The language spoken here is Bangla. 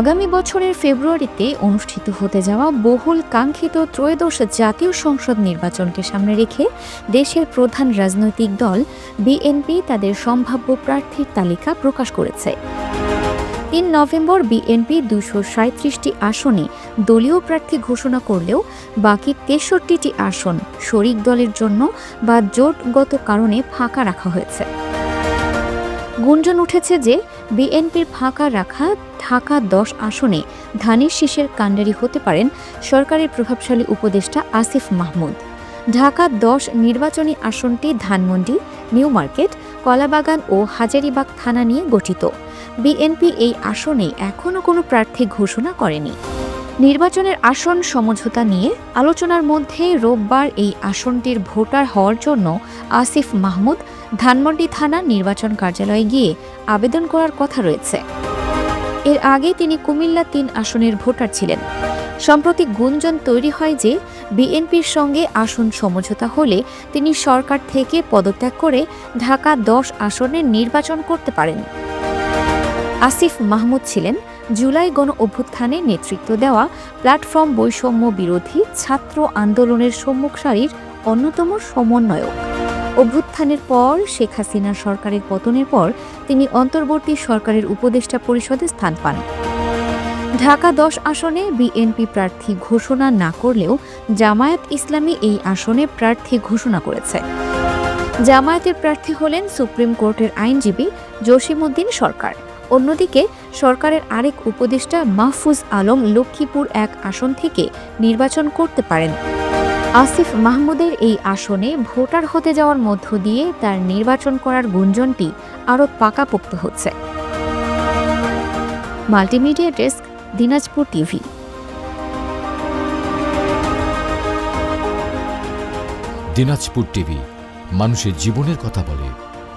আগামী বছরের ফেব্রুয়ারিতে অনুষ্ঠিত হতে যাওয়া বহুল কাঙ্ক্ষিত ত্রয়োদশ জাতীয় সংসদ নির্বাচনকে সামনে রেখে দেশের প্রধান রাজনৈতিক দল বিএনপি তাদের সম্ভাব্য প্রার্থীর তালিকা প্রকাশ করেছে। ৩ নভেম্বর বিএনপি ২৩৭টি আসনে দলীয় প্রার্থী ঘোষণা করলেও বাকি ৬৩টি আসন শরিক দলের জন্য বা জোটগত কারণে ফাঁকা রাখা হয়েছে। গুঞ্জন উঠেছে যে বিএনপির ফাঁকা রাখা ঢাকা ১০ আসনে ধানের শীষের কাণ্ডারি হতে পারেন সরকারের প্রভাবশালী উপদেষ্টা আসিফ মাহমুদ। ঢাকা ১০ নির্বাচনী আসনটি ধানমন্ডি, নিউ মার্কেট, কলাবাগান ও হাজারীবাগ থানা নিয়ে গঠিত। বিএনপি এই আসনে এখনও কোনো প্রার্থী ঘোষণা করেনি। নির্বাচনের আসন সমঝোতা নিয়ে আলোচনার মধ্যে রোববার এই আসনটির ভোটার হওয়ার জন্য আসিফ মাহমুদ ধানমন্ডি থানা নির্বাচন কার্যালয়ে গিয়ে আবেদন করার কথা রয়েছে। এর আগে তিনি কুমিল্লা ৩ আসনের ভোটার ছিলেন। সম্প্রতি গুঞ্জন তৈরি হয় যে বিএনপির সঙ্গে আসন সমঝোতা হলে তিনি সরকার থেকে পদত্যাগ করে ঢাকা ১০ আসনের নির্বাচন করতে পারেন। আসিফ মাহমুদ ছিলেন জুলাই গণ অভ্যুত্থানে নেতৃত্ব দেওয়া প্ল্যাটফর্ম বৈষম্য বিরোধী ছাত্র আন্দোলনের সম্মুখ সারির অন্যতম সমন্বয়ক। অভ্যুত্থানের পর শেখ হাসিনা সরকারের পতনের পর তিনি অন্তর্বর্তী সরকারের উপদেষ্টা পরিষদে স্থান পান। ঢাকা ১০ আসনে বিএনপি প্রার্থী ঘোষণা না করলেও জামায়াত ইসলামী এই আসনে প্রার্থী ঘোষণা করেছে। জামায়াতের প্রার্থী হলেন সুপ্রিম কোর্টের আইনজীবী জসিমউদ্দিন সরকার। অন্যদিকে সরকারের আরেক উপদেষ্টা মাহফুজ আলম লক্ষ্মীপুর ১ আসন থেকে নির্বাচন করতে পারেন। আসিফ মাহমুদের এই আসনে ভোটার হতে যাওয়ার মধ্য দিয়ে তার নির্বাচন করার গুঞ্জনটি আরও পাকাপোক্ত হচ্ছে। Multimedia desk, Dinajpur TV. Dinajpur TV, মানুষের জীবনের কথা বলে।